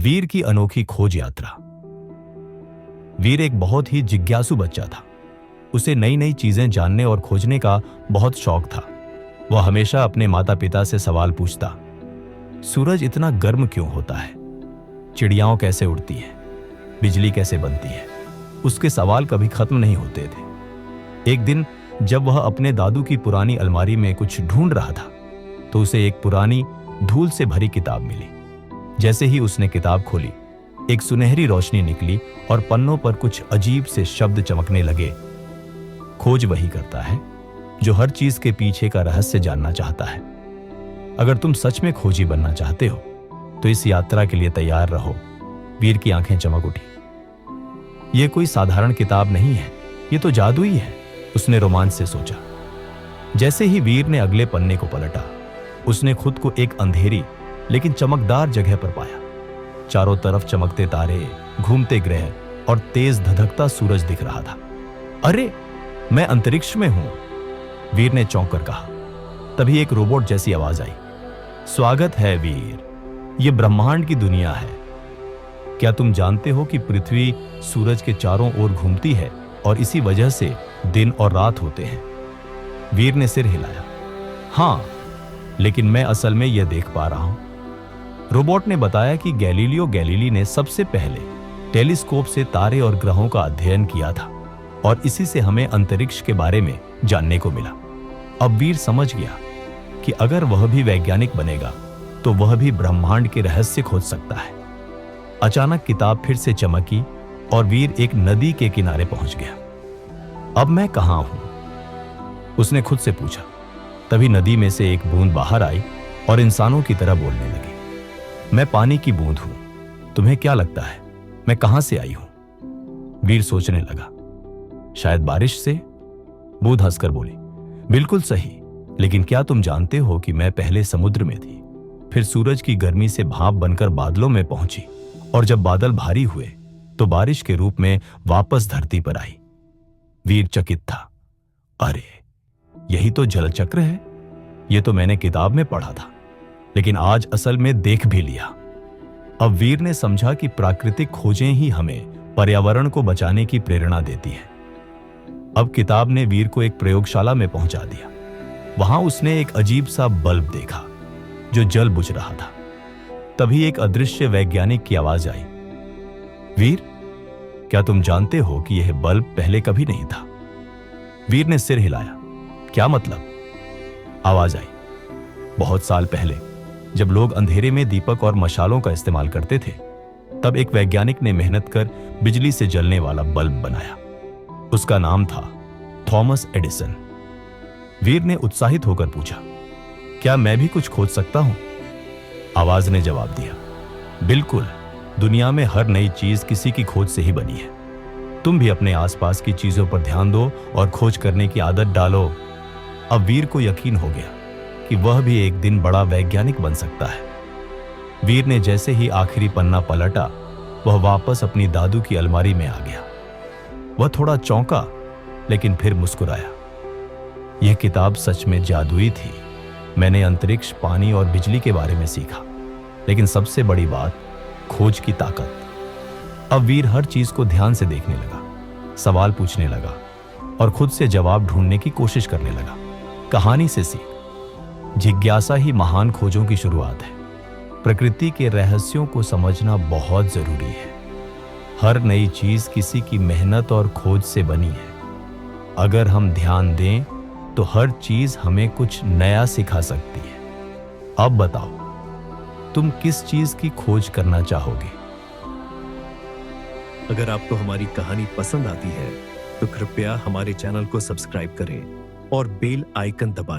वीर की अनोखी खोज यात्रा। वीर एक बहुत ही जिज्ञासु बच्चा था। उसे नई नई चीजें जानने और खोजने का बहुत शौक था। वह हमेशा अपने माता पिता से सवाल पूछता, सूरज इतना गर्म क्यों होता है, चिड़ियाओं कैसे उड़ती है, बिजली कैसे बनती है। उसके सवाल कभी खत्म नहीं होते थे। एक दिन जब वह अपने दादू की पुरानी अलमारी में कुछ ढूंढ रहा था तो उसे एक पुरानी धूल से भरी किताब मिली। जैसे ही उसने किताब खोली, एक सुनहरी रोशनी निकली और पन्नों पर कुछ अजीब से शब्द चमकने लगे। खोज वही करता है जो हर चीज के पीछे का रहस्य जानना चाहता है। अगर तुम सच में खोजी बनना चाहते हो तो इस यात्रा के लिए तैयार रहो। वीर की आंखें चमक उठी। यह कोई साधारण किताब नहीं है, यह तो जादू ही है, उसने रोमांच से सोचा। जैसे ही वीर ने अगले पन्ने को पलटा, उसने खुद को एक अंधेरी लेकिन चमकदार जगह पर पाया। चारों तरफ चमकते तारे, घूमते ग्रह और तेज धधकता सूरज दिख रहा था। अरे, मैं अंतरिक्ष में हूं, वीर ने चौंक कर कहा। तभी एक रोबोट जैसी आवाज आई, स्वागत है वीर, यह ब्रह्मांड की दुनिया है। क्या तुम जानते हो कि पृथ्वी सूरज के चारों ओर घूमती है और इसी वजह से दिन और रात होते हैं? वीर ने सिर हिलाया। हां, लेकिन मैं असल में यह देख पा रहा हूं। रोबोट ने बताया कि गैलीलियो गैलीली ने सबसे पहले टेलीस्कोप से तारे और ग्रहों का अध्ययन किया था और इसी से हमें अंतरिक्ष के बारे में जानने को मिला। अब वीर समझ गया कि अगर वह भी वैज्ञानिक बनेगा तो वह भी ब्रह्मांड के रहस्य खोज सकता है। अचानक किताब फिर से चमकी और वीर एक नदी के किनारे पहुंच गया। अब मैं कहां हूं, उसने खुद से पूछा। तभी नदी में से एक बूंद बाहर आई और इंसानों की तरह बोलने लगी, मैं पानी की बूंद हूं, तुम्हें क्या लगता है मैं कहां से आई हूं? वीर सोचने लगा, शायद बारिश से। बूंद हंसकर बोली, बिल्कुल सही, लेकिन क्या तुम जानते हो कि मैं पहले समुद्र में थी, फिर सूरज की गर्मी से भाप बनकर बादलों में पहुंची और जब बादल भारी हुए तो बारिश के रूप में वापस धरती पर आई। वीर चकित था। अरे, यही तो जलचक्र है। यह तो मैंने किताब में पढ़ा था, लेकिन आज असल में देख भी लिया। अब वीर ने समझा कि प्राकृतिक खोजें ही हमें पर्यावरण को बचाने की प्रेरणा देती है। अब किताब ने वीर को एक प्रयोगशाला में पहुंचा दिया। वहां उसने एक अजीब सा बल्ब देखा जो जल बुझ रहा था। तभी एक अदृश्य वैज्ञानिक की आवाज आई, वीर, क्या तुम जानते हो कि यह बल्ब पहले कभी नहीं था? वीर ने सिर हिलाया। क्या मतलब? आवाज आई, बहुत साल पहले जब लोग अंधेरे में दीपक और मशालों का इस्तेमाल करते थे, तब एक वैज्ञानिक ने मेहनत कर बिजली से जलने वाला बल्ब बनाया। उसका नाम था थॉमस एडिसन। वीर ने उत्साहित होकर पूछा, क्या मैं भी कुछ खोज सकता हूं? आवाज ने जवाब दिया, बिल्कुल, दुनिया में हर नई चीज किसी की खोज से ही बनी है। तुम भी अपने आसपास की चीजों पर ध्यान दो और खोज करने की आदत डालो। अब वीर को यकीन हो गया कि वह भी एक दिन बड़ा वैज्ञानिक बन सकता है। वीर ने जैसे ही आखिरी पन्ना पलटा, वह वापस अपनी दादू की अलमारी में आ गया। वह थोड़ा चौंका, लेकिन फिर मुस्कुराया। यह किताब सच में जादुई थी। मैंने अंतरिक्ष, पानी और बिजली के बारे में सीखा, लेकिन सबसे बड़ी बात, खोज की ताकत। अब वीर हर चीज को ध्यान से देखने लगा, सवाल पूछने लगा और खुद से जवाब ढूंढने की कोशिश करने लगा। कहानी से सीख, जिज्ञासा ही महान खोजों की शुरुआत है। प्रकृति के रहस्यों को समझना बहुत जरूरी है। हर नई चीज किसी की मेहनत और खोज से बनी है। अगर हम ध्यान दें तो हर चीज हमें कुछ नया सिखा सकती है। अब बताओ, तुम किस चीज की खोज करना चाहोगे? अगर आपको हमारी कहानी पसंद आती है तो कृपया हमारे चैनल को सब्सक्राइब करें और बेल आइकन दबाएं।